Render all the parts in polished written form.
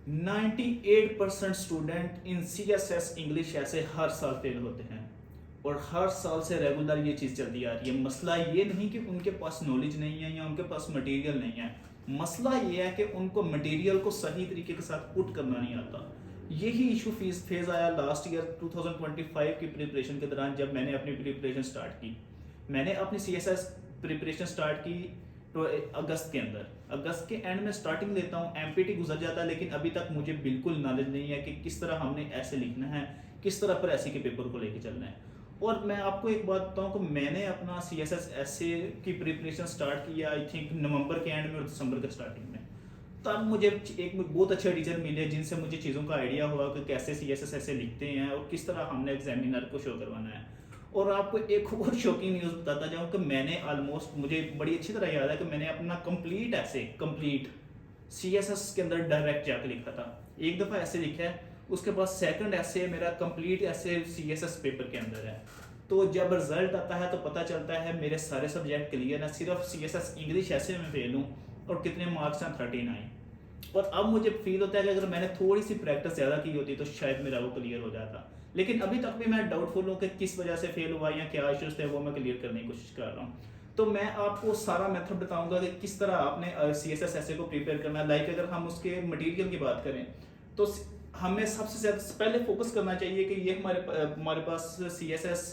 98% student in CSS English ऐसे हर साल fail होते हैं और हर साल से रेगुलर ये चीज़ चलती आ रही है। मसला ये नहीं कि उनके पास नॉलेज नहीं है या उनके पास मटेरियल नहीं है, मसला ये है कि उनको मटेरियल को सही तरीके के साथ पुट करना नहीं आता। यही इशू फेज आया लास्ट ईयर 2025 की प्रिपरेशन के दौरान, जब मैंने अपनी प्रिपरेशन स्टार्ट की। मैंने अपनी CSS प्रिपरेशन स्टार्ट की तो अगस्त के अंदर, अगस्त के एंड में स्टार्टिंग लेता हूँ, MPT गुजर जाता है, लेकिन अभी तक मुझे बिल्कुल नॉलेज नहीं है कि किस तरह हमने ऐसे लिखना है, किस तरह पर ऐसे के पेपर को लेके चलना है। और मैं आपको एक बात बताऊँ कि मैंने अपना CSS ऐसे की प्रिपरेशन स्टार्ट किया आई थिंक नवंबर के एंड में और दिसंबर के स्टार्टिंग में। तब मुझे एक बहुत अच्छे टीचर मिले जिनसे मुझे चीज़ों का आइडिया हुआ कि कैसे CSS ऐसे लिखते हैं और किस तरह हमने एग्जामिनर को शो करवाना है। और आपको एक और शॉकिंग न्यूज़ बताता जाऊँ कि मैंने ऑलमोस्ट, मुझे बड़ी अच्छी तरह याद है कि मैंने अपना कंप्लीट CSS के अंदर डायरेक्ट जाकर लिखा था। एक दफ़ा ऐसे लिखा है, उसके बाद सेकंड ऐसे मेरा कंप्लीट ऐसे CSS पेपर के अंदर है। तो जब रिजल्ट आता है तो पता चलता है मेरे सारे सब्जेक्ट क्लियर है, सिर्फ CSS इंग्लिश ऐसे में फेल हूँ और कितने मार्क्स हैं 39। और अब मुझे फील होता है कि अगर मैंने थोड़ी सी प्रैक्टिस ज़्यादा की होती तो शायद मेरा वो क्लियर हो जाता। लेकिन अभी तक भी मैं डाउटफुल हूँ कि किस वजह से फेल हुआ या क्या इश्यूज थे, वो मैं क्लियर करने की कोशिश कर रहा हूँ। तो मैं आपको सारा मेथड बताऊंगा कि किस तरह आपने CSS ऐसे को प्रिपेयर करना है। लाइक अगर हम उसके मटेरियल की बात करें तो हमें सबसे ज़्यादा पहले फोकस करना चाहिए कि ये हमारे पास CSS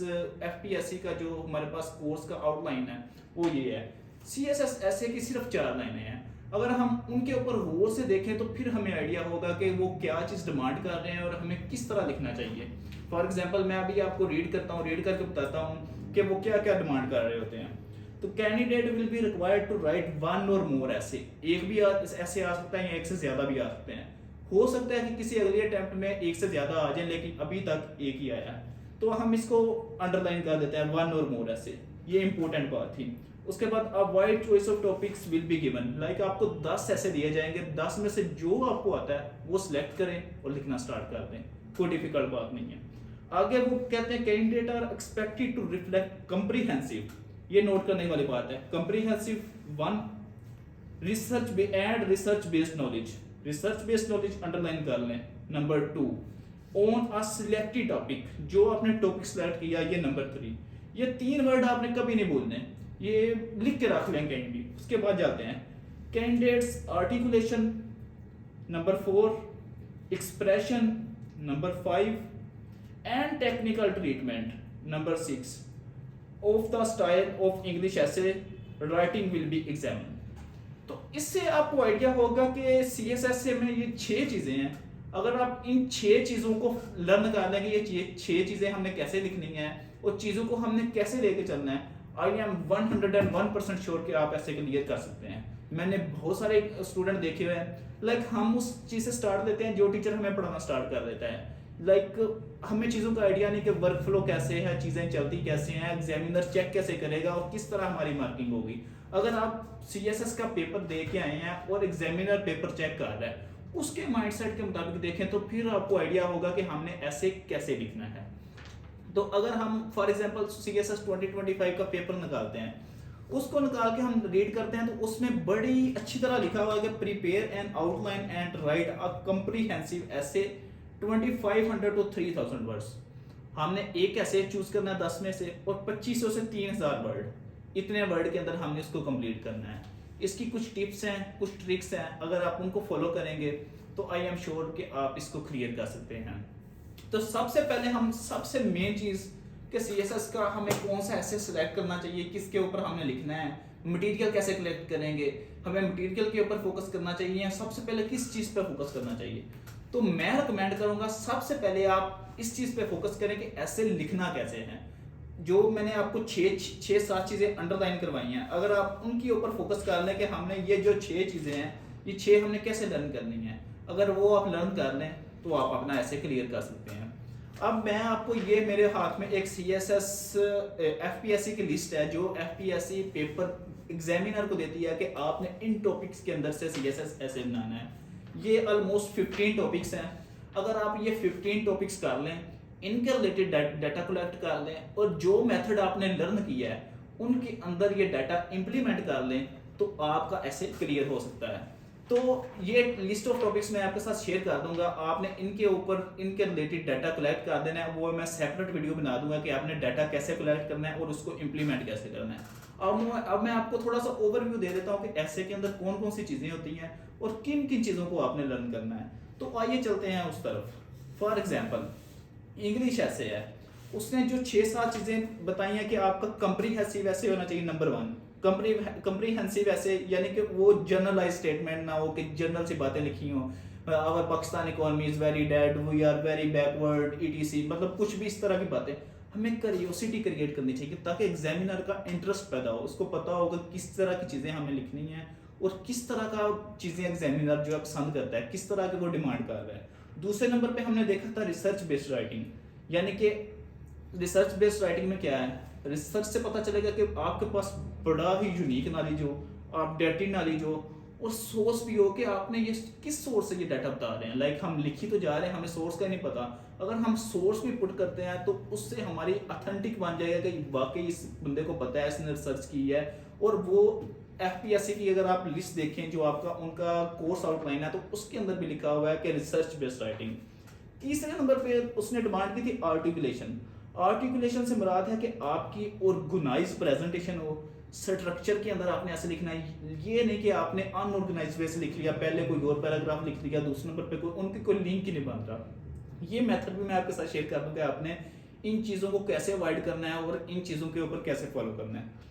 FPSC का जो हमारे पास कोर्स का आउटलाइन है वो ये है। CSS ऐसे की सिर्फ 4 लाइनें हैं। अगर हम उनके ऊपर गौर से देखें तो फिर हमें आइडिया होगा कि वो क्या चीज़ डिमांड कर रहे हैं और हमें किस तरह लिखना चाहिए। फॉर एग्जाम्पल मैं अभी आपको रीड करके बताता हूँ कि वो क्या क्या डिमांड कर रहे होते हैं। तो candidate will be required to write 1 और मोर ऐसे, एक भी ऐसे आ सकता है या एक से ज़्यादा भी आ सकते हैं। हो सकता है कि किसी अगले अटेम्प्ट में एक से ज़्यादा आ जाए, लेकिन अभी तक एक ही आया है, तो हम इसको अंडरलाइन कर देते हैं 1 और मोर ऐसे। ये इंपॉर्टेंट बात थी। उसके बाद wide choice of topics will be given, like आपको 10 ऐसे दिए जाएंगे, 10 में से जो आपको आता है वो सिलेक्ट करें और लिखना स्टार्ट कर दें, कोई डिफिकल्ट बात नहीं है। आगे वो कहते हैं candidate are expected to reflect comprehensive, ये नोट करने वाली बात है। Comprehensive 1, research based knowledge underline कर लें। Number 2, on a selected topic, जो आपने टॉपिक सिलेक्ट किया, ये नंबर 3। ये 3 वर्ड आपने कभी नहीं बोलने, ये लिख के रख लें कहीं भी। उसके बाद जाते हैं candidates articulation, number 4, expression, number 5 and technical treatment, number 6 of the style of English ऐसे राइटिंग विल बी एग्जामिन। तो इससे आपको आइडिया होगा कि CSS में ये 6 चीज़ें हैं। अगर आप इन 6 चीज़ों को लर्न कर लेंगे, ये 6 चीज़ें हमने कैसे लिखनी है और चीज़ों को हमने कैसे लेके चलना है, आई एम 101% श्योर कि आप ऐसे क्लियर कर सकते हैं। मैंने बहुत सारे स्टूडेंट देखे हुए हैं, लाइक हम उस चीज़ से स्टार्ट देते हैं जो टीचर हमें पढ़ाना स्टार्ट कर देता है। लाइक हमें चीज़ों का आइडिया नहीं कि वर्क फ्लो कैसे है, चीज़ें चलती कैसे हैं, एग्जामिनर चेक कैसे करेगा और किस तरह हमारी मार्किंग होगी। अगर आप CSS का पेपर दे के आए हैं और एग्जामिनर पेपर चेक कर रहा है, उसके माइंडसेट के मुताबिक देखें तो फिर आपको आइडिया होगा कि हमने ऐसे कैसे लिखना है। तो अगर हम फॉर एग्जांपल CSS 2025 का पेपर निकालते हैं, उसको निकाल के हम रीड करते हैं तो उसमें बड़ी अच्छी तरह लिखा हुआ है कि prepare an outline and right a comprehensive ऐसे 2500 to 3000 वर्ड्स। हमने एक ऐसे चूज करना है 10 में से और 2500 से 3000 वर्ड, इतने वर्ड के अंदर हमने इसको कंप्लीट करना है। इसकी कुछ टिप्स हैं, कुछ ट्रिक्स हैं, अगर आप उनको फॉलो करेंगे तो आई एम श्योर कि आप इसको क्लियर कर सकते हैं। तो सबसे पहले हम सबसे मेन चीज़ कि CSS का हमें कौन सा ऐसे सिलेक्ट करना चाहिए, किसके ऊपर हमने लिखना है, मटेरियल कैसे कलेक्ट करेंगे, हमें मटेरियल के ऊपर फोकस करना चाहिए या सबसे पहले किस चीज़ पर फोकस करना चाहिए। तो मैं रिकमेंड करूंगा सबसे पहले आप इस चीज़ पे फोकस करें कि ऐसे लिखना कैसे है। जो मैंने आपको 6-7 चीज़ें अंडरलाइन करवाई हैं, अगर आप उनके ऊपर फोकस कर लें कि हमने ये जो 6 चीज़ें हैं, ये 6 हमने कैसे लर्न करनी है, अगर वो आप लर्न कर लें तो आप अपना ऐसे क्लियर कर सकते हैं। अब मैं आपको ये मेरे हाथ में एक CSS FPSC की लिस्ट है जो FPSC पेपर एग्जामिनर को देती है कि आपने इन टॉपिक्स के अंदर से CSS ऐसे बनाना है। ये ऑलमोस्ट 15 टॉपिक्स हैं। अगर आप ये 15 टॉपिक्स कर लें, इनके रिलेटेड डाटा कलेक्ट कर लें और जो मेथड आपने लर्न किया है उनके अंदर ये डाटा इंप्लीमेंट कर लें तो आपका ऐसे क्लियर हो सकता है। तो ये लिस्ट ऑफ टॉपिक्स मैं आपके साथ शेयर कर दूंगा, आपने इनके ऊपर इनके रिलेटेड डाटा कलेक्ट कर देना है। वो मैं सेपरेट वीडियो बना दूंगा कि आपने डाटा कैसे कलेक्ट करना है और उसको इम्प्लीमेंट कैसे करना है। अब मैं आपको थोड़ा सा ओवरव्यू दे देता हूँ कि ऐसे के अंदर कौन कौन सी चीज़ें होती हैं और किन किन चीज़ों को आपने लर्न करना है। तो आइए चलते हैं उस तरफ। फॉर एग्जाम्पल इंग्लिश ऐसे है, उसने जो 6-7 चीज़ें बताई हैं कि आपका कंप्रीहेंसिव ऐसे होना चाहिए। नंबर 1 कंप्रीहेंसिव ऐसे, यानी कि वो जनरलाइज स्टेटमेंट ना हो कि जनरल सी बातें लिखी हों, our Pakistan economy is very dead, we are very backward, etc, मतलब कुछ भी इस तरह की बातें। हमें क्यूरियोसिटी क्रिएट करनी चाहिए ताकि एग्जामिनर का इंटरेस्ट पैदा हो, उसको पता होगा किस तरह की चीज़ें हमें लिखनी है और किस तरह का चीज़ें एग्जामिनर जो है पसंद करता है, किस तरह की वो डिमांड कर रहा है। दूसरे नंबर पे हमने देखा था रिसर्च बेस्ड राइटिंग, यानी कि रिसर्च बेस्ड राइटिंग में क्या है, रिसर्च से पता चलेगा कि आपके पास बड़ा ही यूनिक नॉलेज हो, अपडेटेड नॉलेज हो और सोर्स भी हो कि आपने ये किस सोर्स से ये डाटा बता रहे हैं। लाइक हम लिखी तो जा रहे हैं, हमें सोर्स का नहीं पता, अगर हम सोर्स भी पुट करते हैं तो उससे हमारी ऑथेंटिक बन जाएगा कि वाकई इस बंदे को पता है, इसने रिसर्च की है। और वो एफपीएससी की अगर आप लिस्ट देखें जो आपका उनका कोर्स आउटलाइन है तो उसके अंदर भी लिखा हुआ है कि रिसर्च बेस्ड राइटिंग। तीसरे नंबर पे उसने डिमांड की थी आर्टिकुलेशन। आर्टिकुलेशन से मुराद है कि आपकी ऑर्गेनाइज प्रेजेंटेशन हो, स्ट्रक्चर के अंदर आपने ऐसे लिखना है, ये नहीं कि आपने अनऑर्गेनाइज वे से लिख लिया, पहले कोई और पैराग्राफ लिख लिया, दूसरे नंबर पे कोई उनकी कोई लिंक ही नहीं बन रहा। ये मेथड भी मैं आपके साथ शेयर कर दूंगा, आपने इन चीज़ों को कैसे अवॉइड करना है और इन चीज़ों के ऊपर कैसे फॉलो करना है।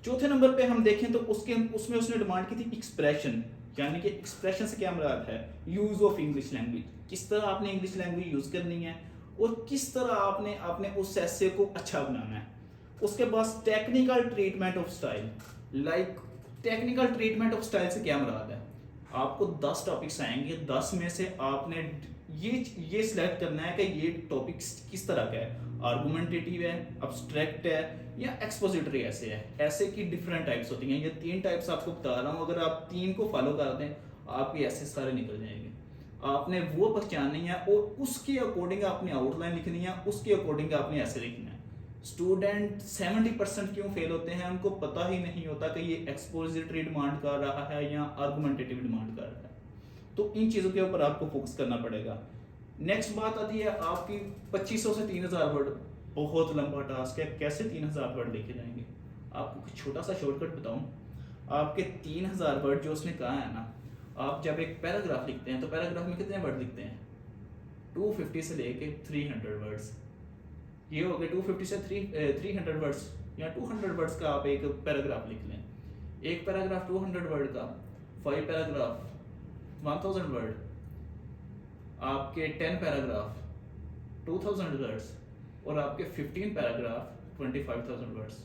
चौथे नंबर पे हम देखें तो उसमें उसने डिमांड की थी एक्सप्रेशन, यानी कि एक्सप्रेशन से क्या मुराद है, यूज ऑफ इंग्लिश लैंग्वेज, किस तरह आपने इंग्लिश लैंग्वेज यूज करनी है और किस तरह आपने आपने उस एसे को अच्छा बनाना है। उसके बाद technical treatment of style, like technical treatment of style से क्या मुराद है, आपको 10 टॉपिक्स आएंगे, 10 में से आपने ये सिलेक्ट करना है कि ये टॉपिक्स किस तरह का है, आर्गुमेंटेटिव है, अब्स्ट्रैक्ट है या एक्सपोजिटरी ऐसे है। ऐसे की डिफरेंट टाइप्स होती हैं, ये 3 टाइप्स आपको बता रहा हूँ, अगर आप 3 को फॉलो कर दें आपके ऐसे सारे निकल जाएंगे। आपने वो पहचाननी है और उसके अकॉर्डिंग आपने आउटलाइन लिखनी है, उसके अकॉर्डिंग आपने ऐसे लिखना है। स्टूडेंट 70% क्यों फेल होते हैं, उनको पता ही नहीं होता कि ये एक्सपोजिटरी डिमांड कर रहा है या आर्गुमेंटेटिव डिमांड कर रहा है। तो इन चीज़ों के ऊपर आपको फोकस करना पड़ेगा। नेक्स्ट बात आती है आपकी 2500 से 3000 वर्ड, बहुत लंबा टास्क है, कैसे 3000 वर्ड लेके जाएंगे। आपको कुछ छोटा सा शॉर्टकट बताऊं, आपके 3000 वर्ड जो उसने कहा है ना, आप जब एक पैराग्राफ लिखते हैं तो पैराग्राफ में कितने वर्ड लिखते हैं, 250 से लेके 300 वर्ड्स। ये हो गए 250 से 300 वर्ड्स या 200 वर्ड्स का आप एक पैराग्राफ लिख लें। एक पैराग्राफ 200 वर्ड का, 5 पैराग्राफ 1000 वर्ड, आपके 10 पैराग्राफ 2000 वर्ड्स और आपके 15 पैराग्राफ 25000 वर्ड्स।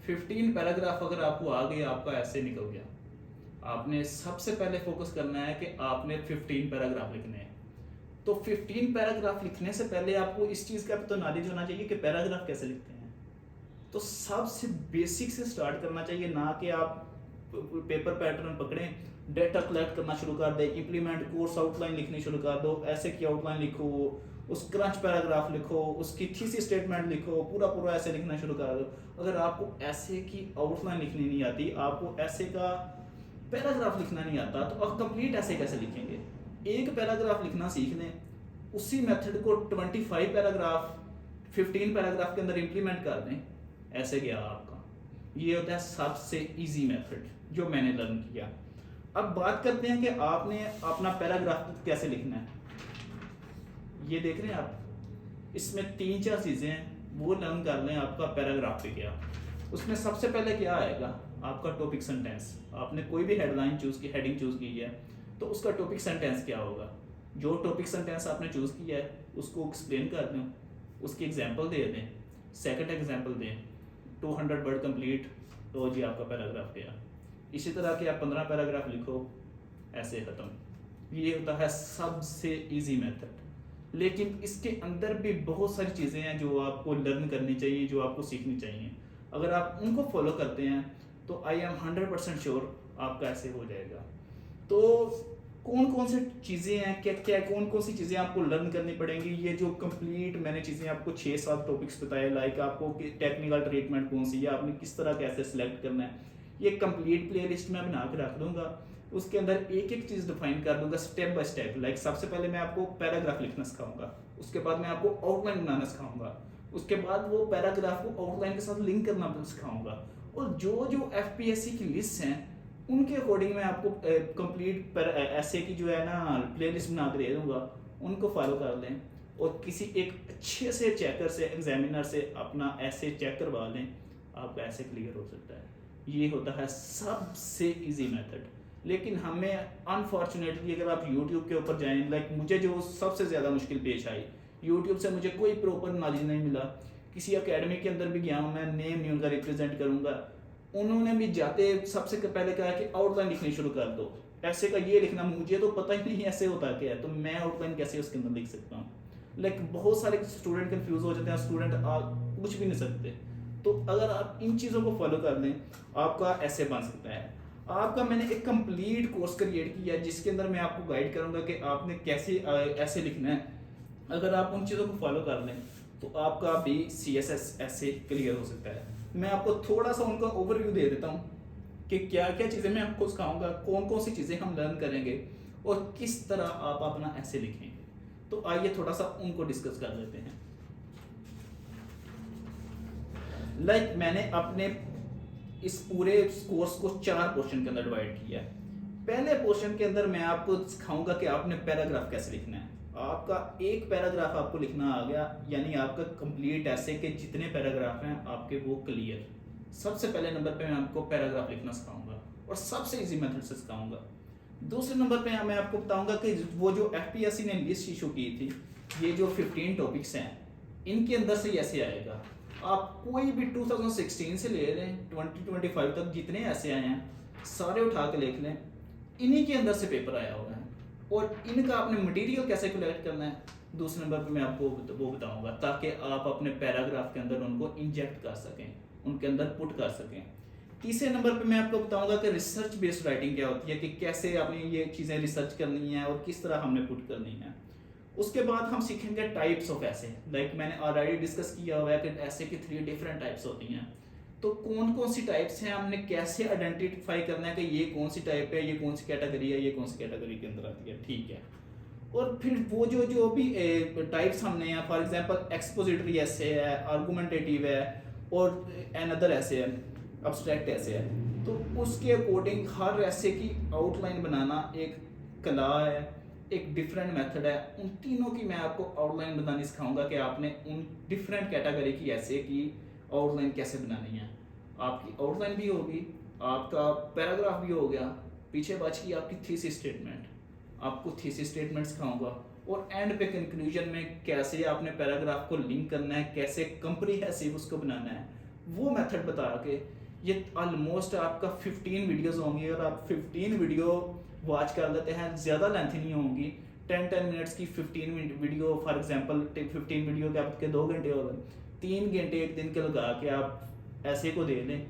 15 पैराग्राफ अगर आपको आ गए, आपका ऐसे निकल गया। आपने सबसे पहले फोकस करना है कि आपने 15 पैराग्राफ लिखने हैं। तो 15 पैराग्राफ लिखने से पहले आपको इस चीज़ का तो नॉलेज होना चाहिए कि पैराग्राफ कैसे लिखते हैं। तो सबसे बेसिक से स्टार्ट करना चाहिए, ना कि आप पेपर पैटर्न पकड़ें, डेटा कलेक्ट करना शुरू कर दे, इम्प्लीमेंट कोर्स आउटलाइन लिखनी शुरू कर दो, ऐसे की आउटलाइन लिखो, उस क्रंच पैराग्राफ लिखो, उसकी थीसिस स्टेटमेंट लिखो, पूरा पूरा ऐसे लिखना शुरू कर दो। अगर आपको ऐसे की आउटलाइन लिखनी नहीं आती, आपको ऐसे का पैराग्राफ लिखना नहीं आता, तो आप कंप्लीट ऐसे कैसे लिखेंगे। एक पैराग्राफ लिखना सीख लें, उसी मेथड को 25 पैराग्राफ 15 पैराग्राफ के अंदर इम्प्लीमेंट कर दें, ऐसे गया आपका। ये होता है सबसे इजी मेथड जो मैंने लर्न किया। अब बात करते हैं कि आपने अपना पैराग्राफ कैसे लिखना है। ये देख रहे हैं आप, इसमें 3-4 चीज़ें हैं, वो लर्न कर लें। आपका पैराग्राफ पे क्या, उसमें सबसे पहले क्या आएगा, आपका टॉपिक सेंटेंस। आपने कोई भी हेडलाइन चूज़ की, हेडिंग चूज़ की है, तो उसका टॉपिक सेंटेंस क्या होगा। जो टॉपिक सेंटेंस आपने चूज़ किया है उसको एक्सप्लेन कर दें, उसकी एग्जांपल दे दें, सेकंड एग्जांपल दें, 200 वर्ड कंप्लीट, तो जी आपका पैराग्राफ गया। इसी तरह के आप 15 पैराग्राफ लिखो, ऐसे ख़त्म। ये होता है सबसे इजी मेथड। लेकिन इसके अंदर भी बहुत सारी चीज़ें हैं जो आपको लर्न करनी चाहिए, जो आपको सीखनी चाहिए। अगर आप उनको फॉलो करते हैं तो आई एम 100% श्योर आपका ऐसे हो जाएगा। तो कौन कौन सी चीज़ें हैं, क्या क्या कौन कौन सी चीज़ें आपको लर्न करनी पड़ेंगी, ये जो कंप्लीट मैंने चीज़ें आपको 6-7 टॉपिक्स बताए। लाइक आपको टेक्निकल ट्रीटमेंट कौन सी है, आपने किस तरह कैसे सिलेक्ट करना है, ये कंप्लीट प्लेलिस्ट में बना के रख दूंगा। उसके अंदर एक एक चीज़ डिफाइन कर दूंगा स्टेप बाय स्टेप। लाइक सबसे पहले मैं आपको पैराग्राफ लिखना सिखाऊंगा, उसके बाद मैं आपको आउटलाइन बनाना सिखाऊंगा, उसके बाद वो पैराग्राफ को आउटलाइन के साथ लिंक करना सिखाऊंगा। और जो जो एफपीएससी की लिस्ट हैं उनके अकॉर्डिंग मैं आपको कंप्लीट ऐसे की जो है ना प्लेलिस्ट बना के दे दूंगा, उनको फॉलो कर लें और किसी एक अच्छे से चेकर से एग्जामिनर से अपना ऐसे चेक करवा लें, आपका ऐसे क्लियर हो सकता है। ये होता है सबसे इजी मेथड। लेकिन हमें अनफॉर्चुनेटली अगर आप यूट्यूब के ऊपर जाएं, लाइक मुझे जो सबसे ज़्यादा मुश्किल पेश आई, यूट्यूब से मुझे कोई प्रॉपर नॉलेज नहीं मिला। किसी अकेडमी के अंदर भी गया हूँ, मैं नेम नहीं उनका रिप्रेजेंट करूँगा, उन्होंने भी जाते सबसे पहले कहा कि आउटलाइन लिखनी शुरू कर दो, ऐसे का ये लिखना, मुझे तो पता ही नहीं ऐसे होता क्या है, तो मैं आउटलाइन कैसे उसके अंदर लिख सकता हूँ। लाइक बहुत सारे स्टूडेंट कंफ्यूज हो जाते हैं, स्टूडेंट कुछ भी नहीं सकते। तो अगर आप इन चीज़ों को फॉलो कर लें आपका ऐसे बन सकता है। आपका मैंने एक कंप्लीट कोर्स क्रिएट किया है जिसके अंदर मैं आपको गाइड करूंगा कि आपने कैसे ऐसे लिखना है। अगर आप उन चीज़ों को फॉलो कर लें तो आपका भी CSS ऐसे क्लियर हो सकता है। मैं आपको थोड़ा सा उनका ओवरव्यू दे देता हूँ कि क्या क्या चीज़ें मैं आपको सिखाऊंगा, कौन कौन सी चीज़ें हम लर्न करेंगे और किस तरह आप अपना ऐसे लिखेंगे। तो आइए थोड़ा सा उनको डिस्कस कर लेते हैं। लाइक मैंने अपने इस पूरे कोर्स को 4 पोर्शन के अंदर डिवाइड किया है। पहले पोर्शन के अंदर मैं आपको सिखाऊंगा कि आपने पैराग्राफ कैसे लिखना है। आपका एक पैराग्राफ आपको लिखना आ गया, यानी आपका कंप्लीट ऐसे के जितने पैराग्राफ हैं आपके वो क्लियर। सबसे पहले नंबर पे मैं आपको पैराग्राफ लिखना सिखाऊंगा और सबसे इजी मेथड से सिखाऊंगा। दूसरे नंबर पे मैं आपको बताऊंगा कि वो जो एफपीएससी ने लिस्ट इशू की थी, ये जो 15 टॉपिक्स हैं इनके अंदर से ऐसे आएगा। आप कोई भी 2016 से ले लें 2025 तक जितने ऐसे आए हैं सारे उठा के लिख लें, इन्हीं के अंदर से पेपर आया हुआ है। और इनका आपने मटेरियल कैसे कलेक्ट करना है दूसरे नंबर पे मैं आपको वो बताऊंगा, ताकि आप अपने पैराग्राफ के अंदर उनको इंजेक्ट कर सकें, उनके अंदर पुट कर सकें। तीसरे नंबर पे मैं आपको बताऊंगा कि रिसर्च बेस्ड राइटिंग क्या होती है, कि कैसे आपने ये चीज़ें रिसर्च करनी है और किस तरह हमने पुट करनी है। उसके बाद हम सीखेंगे टाइप्स ऑफ ऐसे। लाइक मैंने ऑलरेडी डिस्कस किया हुआ है कि ऐसे की 3 डिफरेंट टाइप्स होती हैं। तो कौन कौन सी टाइप्स हैं, हमने कैसे आइडेंटिफाई करना है कि ये कौन सी टाइप है, ये कौन सी कैटेगरी है, ये कौन सी कैटेगरी के अंदर आती है, ठीक है। और फिर वो जो भी टाइप्स हमने हैं, फॉर एग्जांपल एक्सपोजिटरी ऐसे है, आर्गुमेंटेटिव है और अनदर ऐसे है, अब्स्ट्रैक्ट ऐसे है। तो उसके अकॉर्डिंग हर ऐसे की आउटलाइन बनाना एक कला है, एक डिफरेंट मेथड है। उन तीनों की मैं आपको आउटलाइन बनानी सिखाऊंगा कि आपने उन डिफरेंट कैटेगरी की ऐसे की आउटलाइन कैसे बनानी है। आपकी आउटलाइन भी होगी, आपका पैराग्राफ भी हो गया, पीछे बची आपकी थीसिस स्टेटमेंट। आपको थीसिस स्टेटमेंट सिखाऊंगा और एंड पे कंक्लूजन में कैसे आपने पैराग्राफ को लिंक करना है, कैसे कंप्रीहेंसिव उसको बनाना है, वो मेथड बता के ये ऑलमोस्ट आपका 15 वीडियोस होंगी। और आप 15 वीडियो वॉच कर लेते हैं, ज़्यादा लेंथी नहीं होंगी, 10 मिनट्स की 15 वीडियो, फॉर एग्जांपल 15 वीडियो के आपके 2 घंटे हो गए, 3 घंटे एक दिन के लगा के आप ऐसे को दे लें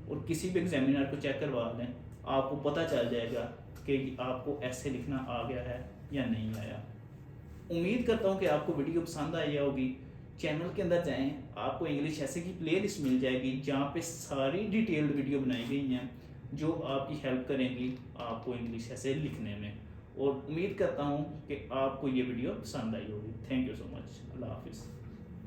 और किसी भी एग्जामिनर को चेक करवा लें, आपको पता चल जाएगा कि आपको ऐसे लिखना आ गया है या नहीं आया। उम्मीद करता हूँ कि आपको वीडियो पसंद आई होगी। चैनल के अंदर जाएं, आपको इंग्लिश ऐसे की प्लेलिस्ट मिल जाएगी जहाँ पे सारी डिटेल्ड वीडियो बनाई गई हैं जो आपकी हेल्प करेंगी आपको इंग्लिश ऐसे लिखने में। और उम्मीद करता हूँ कि आपको ये वीडियो पसंद आई होगी। Thank you so much. अल्लाह हाफिज़।